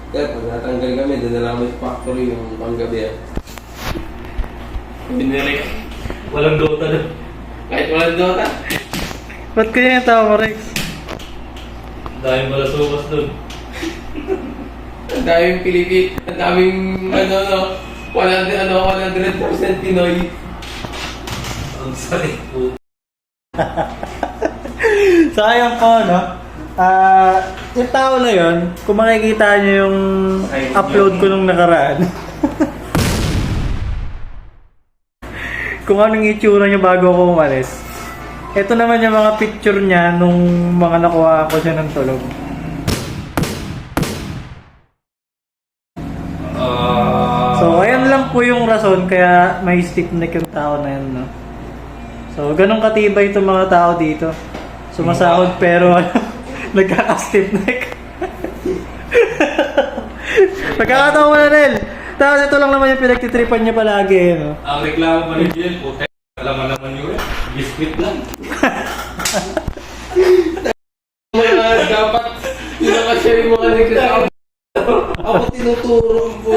Kaya pag natanggal kami, doon na lang kami sa factory yung panggabi. Binirek. Walang Dota doon. Kahit walang Dota. Ba't kaya yung tawa mo, Rex? Dahil wala sumas doon. Ang daming Pilipin, ang daming 100% Pinoy. Ang sakit po. Sayang po, no? Yung tao na yun, kung makikita nyo yung upload ko nung nakaraan. Kung anong itsura niya bago ako umalis. Ito naman yung mga picture niya nung mga nakuha ko siya ng tulog. So, ayan lang po yung rason kaya may stiff neck yung tao na yun, no? So, ganun katibay itong mga tao dito. Sumasahod pero nagkaka-stiff neck. Pagkakatawa mo na, Nel. Tapos ito lang naman yung pinagtitripan niya palagi, no? Ang reklamo pa rin dyan po, alam naman yun, biscuit lang. Dapat pinakasya yung mga nagkasama. Ako tinuturo po.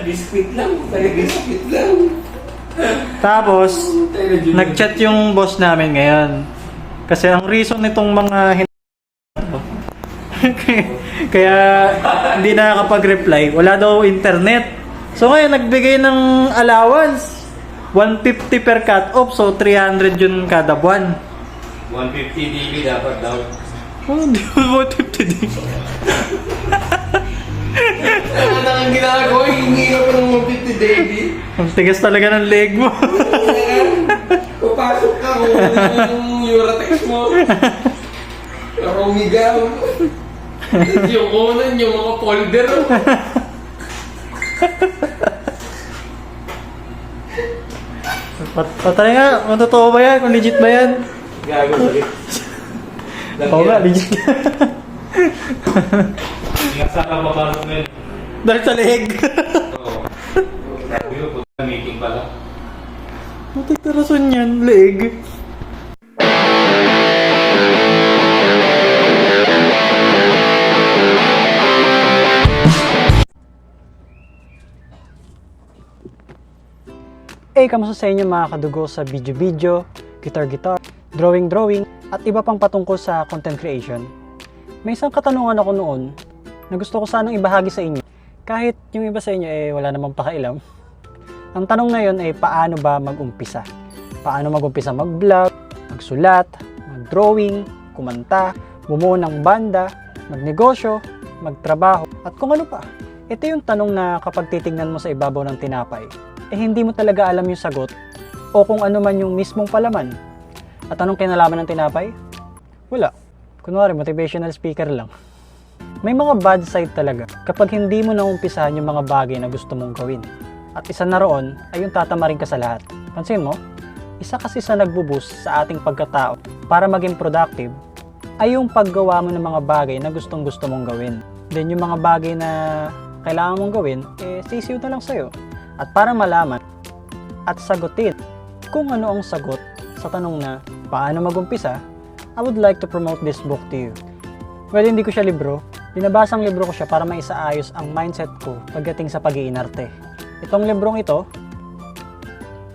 Biscuit lang. Biscuit lang. Tapos, nag-chat yung boss namin ngayon. Kasi ang reason nitong mga kaya hindi nakakapag-reply, wala daw internet. So ngayon, nagbigay ng allowance. 150 per cut-off, so 300 yun kada buwan. 150 DB dapat daw. Oh, di ba 150 din? Ano ang ginagawa? Hingi ka pa ng 150 daily. Ang tigas talaga ng leg mo. Papasok ka kung ano yung Eurotex mo. Karumigaw. Yung unan, yung mga folder. Patay nga, kung totoo ba yan? Kung legit ba yan? Gago sakit. Oo nga, legit. Nga sa kapapasok na yun. Dahil sa leg. Oo. Sabi ko, puta meeting pala. Matik na rason yan, leg. Kamusta sa inyo mga kadugo sa video-video, guitar-guitar, drawing-drawing, at iba pang patungkol sa content creation? May isang katanungan ako noon na gusto ko sanang ibahagi sa inyo. Kahit yung iba sa inyo wala namang pakailam. Ang tanong na yun ay paano ba mag-umpisa? Paano mag-umpisa mag-vlog, magsulat, mag-drawing, kumanta, bumuo ng banda, magnegosyo, magtrabaho, at kung ano pa. Ito yung tanong na kapag titignan mo sa ibabaw ng tinapay, hindi mo talaga alam yung sagot o kung ano man yung mismong palaman. At anong kinalaman ng tinapay? Wala. Kunwari, motivational speaker lang. May mga bad side talaga kapag hindi mo naumpisahan yung mga bagay na gusto mong gawin. At isa na roon ay yung tatamarin ka sa lahat. Pansin mo, isa kasi sa nagbuboost sa ating pagkatao para maging productive ay yung paggawa mo ng mga bagay na gustong gusto mong gawin. Then yung mga bagay na kailangan mong gawin, sisiw na lang sa'yo. At para malaman at sagutin kung ano ang sagot sa tanong na paano mag-umpisa, I would like to promote this book to you. Well, hindi ko siya libro. Binabasang libro ko siya para maisaayos ang mindset ko pagdating sa pag-iinarte. Itong librong ito,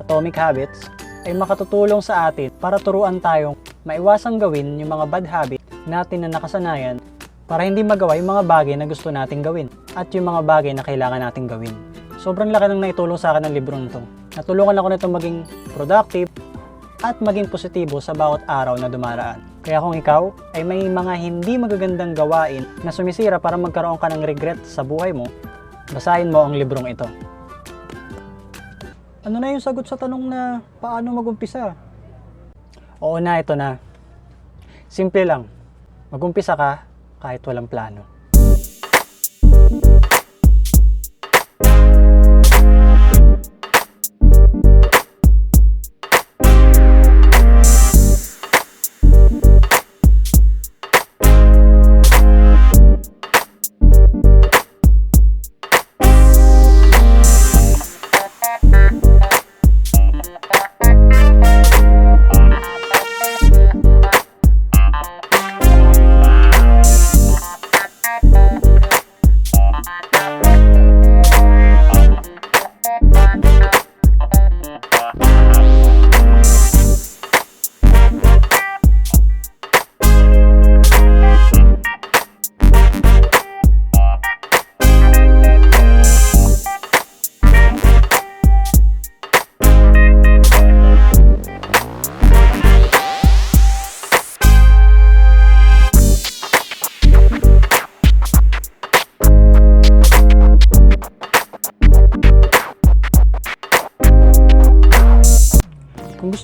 Atomic Habits, ay makatutulong sa atin para turuan tayong maiwasang gawin yung mga bad habit natin na nakasanayan para hindi magawa yung mga bagay na gusto nating gawin at yung mga bagay na kailangan nating gawin. Sobrang laki ng naitulong sa akin ng librong ito. Natulungan ako nito maging productive at maging positibo sa bawat araw na dumaraan. Kaya kung ikaw ay may mga hindi magagandang gawain na sumisira para magkaroon ka ng regret sa buhay mo, basahin mo ang librong ito. Ano na yung sagot sa tanong na paano mag-umpisa? Oo na, ito na. Simple lang. Mag-umpisa ka kahit walang plano.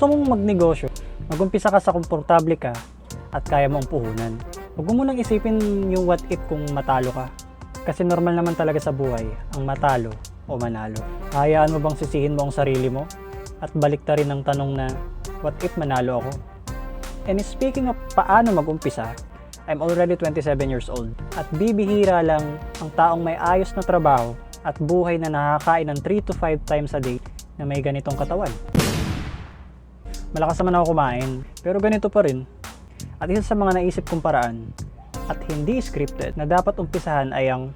gusto mong magnegosyo, mag-umpisa ka sa komportable ka at kaya mong puhunan. Huwag mo munang isipin yung what if kung matalo ka. Kasi normal naman talaga sa buhay ang matalo o manalo. Hayaan mo bang sisihin mo ang sarili mo? At balik ta rin ang tanong na, what if manalo ako? And speaking of paano mag-umpisa, I'm already 27 years old. At bibihira lang ang taong may ayos na trabaho at buhay na nakakain ng 3 to 5 times a day na may ganitong katawan. Malakas naman ako kumain, pero ganito pa rin. At isa sa mga naisip kong paraan at hindi scripted na dapat umpisahan ay ang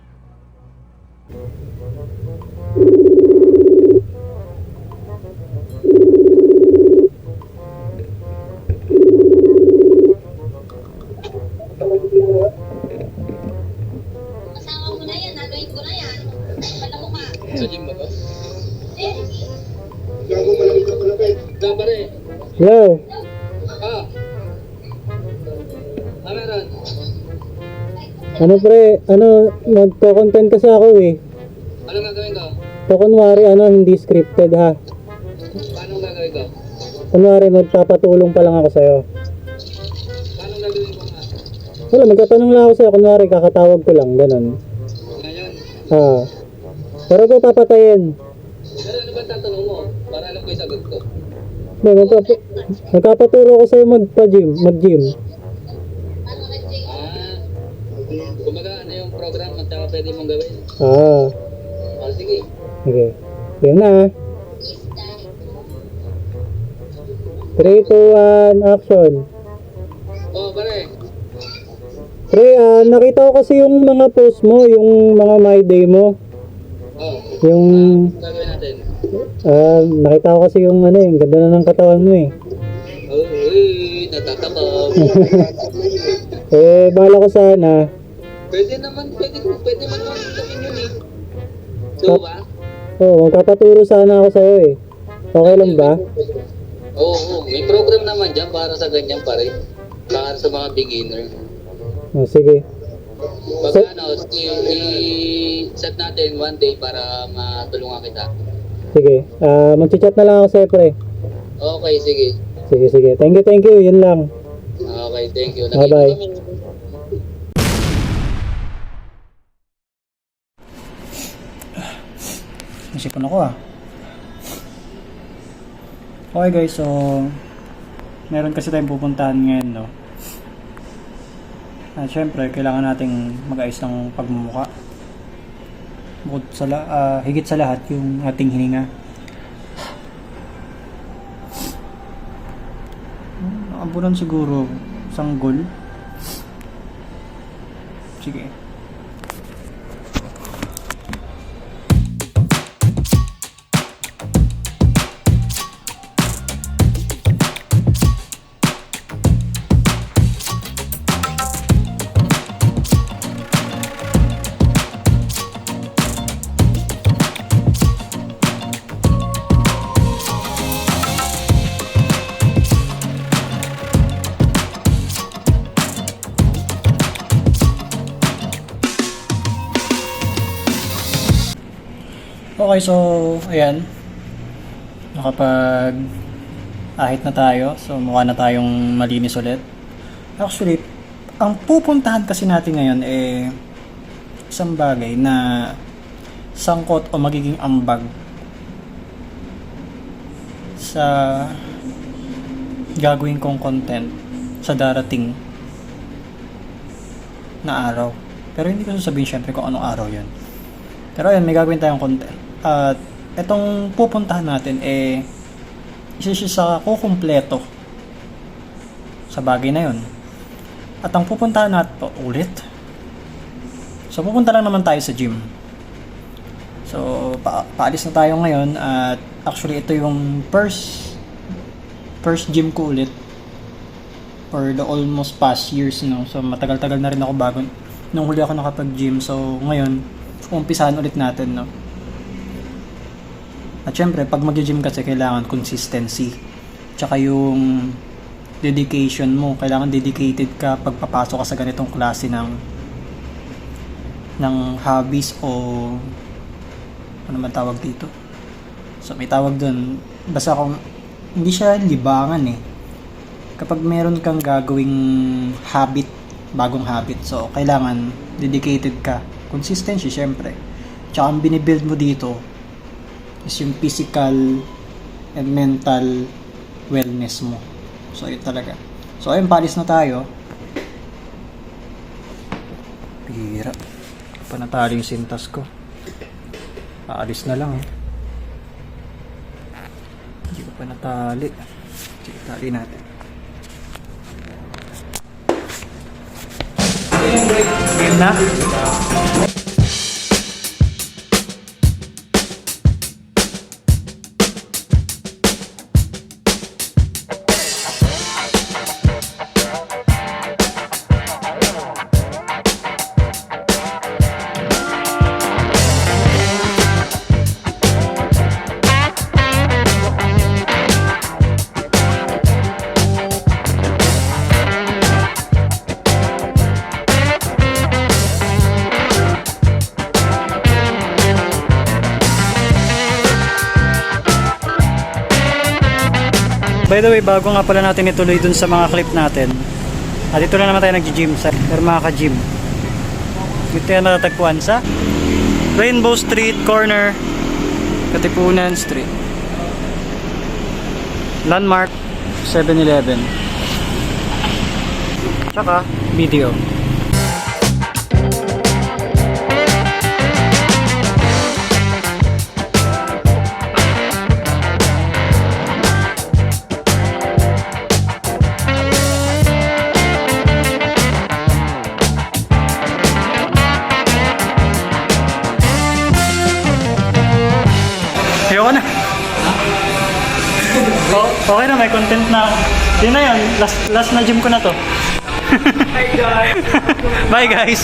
Kasama ko na yan, nagawin ko na yan. Pala mo ka. Sa gym ba to? Eh, Gago malapit ka malapit. Pare. Hello! Ah. Meron. Ano pre, nagko-content kasi ako eh. Anong gagawin ko? So kunwari hindi scripted ha. Paano gagawin ko? Kunwari magpapatulong pa lang ako sa'yo. Paano gagawin ko nga? Wala, magtatanong lang ako sa'yo. Kunwari kakatawag ko lang, ganun. Ngayon. Pero ko papatayin. Pero ano ba tatanong mo? Para alam ko yung sagot ko. Hindi, magpapaturo ko sa'yo mag-gym. paano nag-check? Kumbaga ano yung program at saka pwede mong gawin? Sige. Okay. Yun na. Is that 3, 2, 1, action. Pare. Pre, nakita ko kasi yung mga post mo, yung mga my day mo. Yung, Gagawin natin. nakita ko kasi yung yung ganda na ng katawan mo eh. Uy, natatakam. Bala ko sana. Pwede mo naman gawin yun eh. So ba? Magpapaturo sana ako sa'yo eh. Okay lang ba? Oo, may program naman dyan para sa ganyan pare. Para sa mga beginner. Sige. Pag i-set natin one day para matulungan kita. Sige. Mag-chat na lang ako sa'yo pre. Okay, sige. Sige. Thank you. Yun lang. Okay, thank you. Bye-bye. Nasipan ako Okay guys, so meron kasi tayong pupuntahan ngayon, no? At syempre, kailangan nating mag-ayos ng pagmumukha. Bukod sa higit sa lahat, yung ating hininga. Nakabulan siguro sanggol. Sige. Okay, so ayan. Nakapag-ahit na tayo. So mukha na tayong malinis ulit. Actually, ang pupuntahan kasi natin ngayon isang bagay na sangkot o magiging ambag sa gagawin kong content sa darating na araw. Pero hindi ko sasabihin syempre kung anong araw yun. Pero ayun, may gagawin tayong content. At itong pupuntahan natin isa siya sa kukumpleto sa bagay na yun. At ang pupuntahan natin ulit. So pupunta lang naman tayo sa gym. So paalis na tayo ngayon at actually ito yung first gym ko ulit for the almost past years, no. So matagal-tagal na rin ako bago nung huli ako nakapag-gym. So ngayon umpisahan ulit natin, no. At syempre, pag mag-gym kasi kailangan consistency. Tsaka yung dedication mo. Kailangan dedicated ka pagpapasok ka sa ganitong klase ng hobbies o ano man tawag dito. So may tawag dun. Basta kung hindi siya libangan eh. Kapag meron kang gagawing habit, bagong habit, so kailangan dedicated ka. Consistency, syempre. Tsaka ang binibuild mo dito is yung physical and mental wellness mo. So, yun talaga. So, ayun, palis na tayo. Pira. Pa natali yung sintas ko. Aalis na lang eh. Hindi ko pa natali. Sige, tali natin. Game na? By the way, bago nga pala natin ituloy dun sa mga clip natin, dito na naman tayo nag-gym sa Hermaka Gym. Dito tayo matatagpuan sa Rainbow Street Corner, Katipunan Street. Landmark 7-Eleven. Tsaka video. Ayoko na. Okay na, may content na ako. Yun na yun, last na gym ko na to. Bye guys. Bye guys.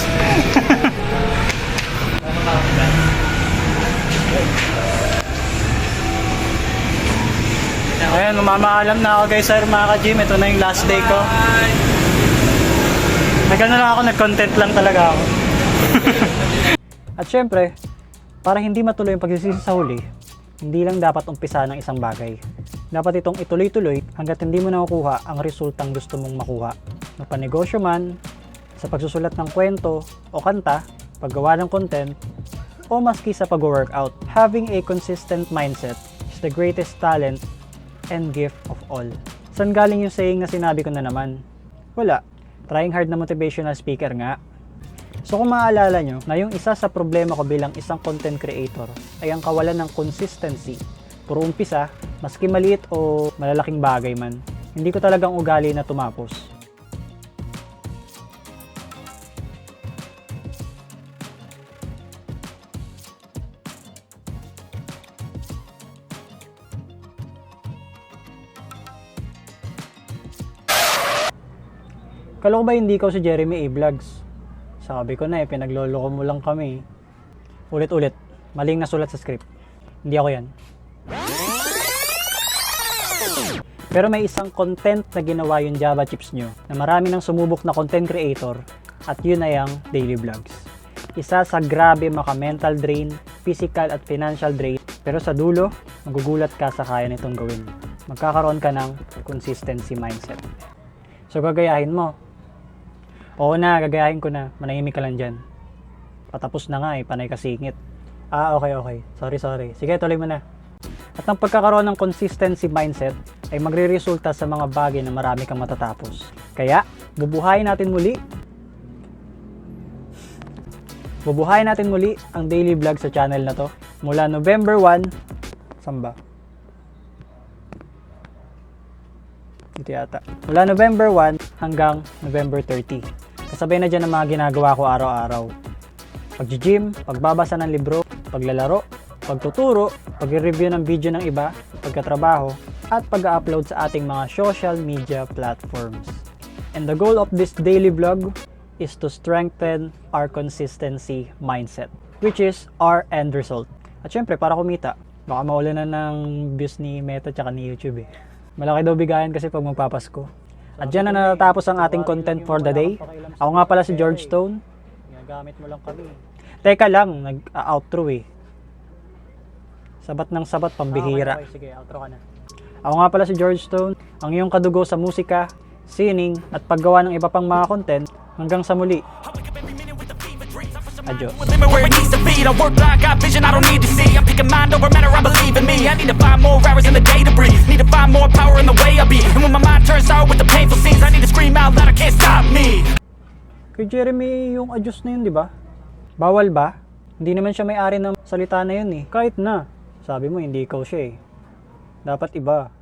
Ayan, mamaalam na ako guys sa Hermaka Gym. Ito na yung last day ko. Nagano lang ako, nag-content lang talaga ako. At syempre, para hindi matuloy yung pagsisisi sa huli, hindi lang dapat umpisa ng isang bagay. Dapat itong ituloy-tuloy hanggat hindi mo nakukuha ang resultang gusto mong makuha. Mapanegosyo man, sa pagsusulat ng kwento o kanta, paggawa ng content, o maski sa pag-workout. Having a consistent mindset is the greatest talent and gift of all. Saan galing yung saying na sinabi ko na naman? Wala. Trying hard na motivational speaker nga. So kung maaalala nyo na yung isa sa problema ko bilang isang content creator ay ang kawalan ng consistency. Puro umpisa, maski maliit o malalaking bagay man, hindi ko talagang ugali na tumapos. Kala ko ba hindi ikaw si Jeremy A. Vlogs? Sabi ko na pinagloloko mo lang kami. Ulit-ulit, maling nasulat sa script. Hindi ako yan. Pero may isang content na ginawa yung Java Chips nyo na marami nang sumubok na content creator at yun ay ang daily vlogs. Isa sa grabe maka-mental drain, physical at financial drain, pero sa dulo, magugulat ka sa kaya nitong gawin. Magkakaroon ka ng consistency mindset. So gagayahin mo. Oo na, gagayahin ko na. Manahimik ka lang dyan. Patapos na nga panay kasingit. Okay. Sorry. Sige, tuloy mo na. At ang pagkakaroon ng consistency mindset ay magre-resulta sa mga bagay na marami kang matatapos. Kaya, bubuhayin natin muli ang daily vlog sa channel na to. Mula November 1, saan ba? Dito yata. Mula November 1 hanggang November 30. Kasabay na dyan ang mga ginagawa ko araw-araw. Pag-gym, pagbabasa ng libro, paglalaro, pagtuturo, pag-review ng video ng iba, pagkatrabaho, at pag-upload sa ating mga social media platforms. And the goal of this daily vlog is to strengthen our consistency mindset, which is our end result. At syempre, para kumita, baka maulan na ng views ni Meta tsaka ni YouTube eh. Malaki daw bigayan kasi pag magpapasko. At dyan na natatapos ang ating content for the day. Ako nga pala si George Stone. Ginagamit mo lang kami. Teka lang, nag-outro eh. Sabat ng sabat, pambihira. Okay, sige, outro ka na. Ako nga pala si George Stone, ang iyong kadugo sa musika, sining, at paggawa ng iba pang mga content. Hanggang sa muli. Adios. Limit where it needs to be. I work blind, got vision I don't need to see. I'm picking mind over matter, I believe in me. I need to find more hours in the day to breathe. Need to find more power in the way I be. And when my mind turns sour with the painful scenes, I need to scream out loud, I can't stop me. Kay Jeremy yung adios na yun, di ba? Bawal ba? Hindi naman siya may-ari ng salita na yun eh. Kahit na, sabi mo hindi ikaw siya eh. Dapat iba.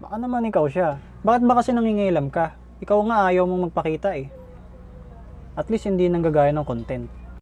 Baka naman ikaw siya. Bakit ba kasi nangingialam ka? Ikaw nga ayaw mong magpakita eh. At least hindi nanggagaya ng content.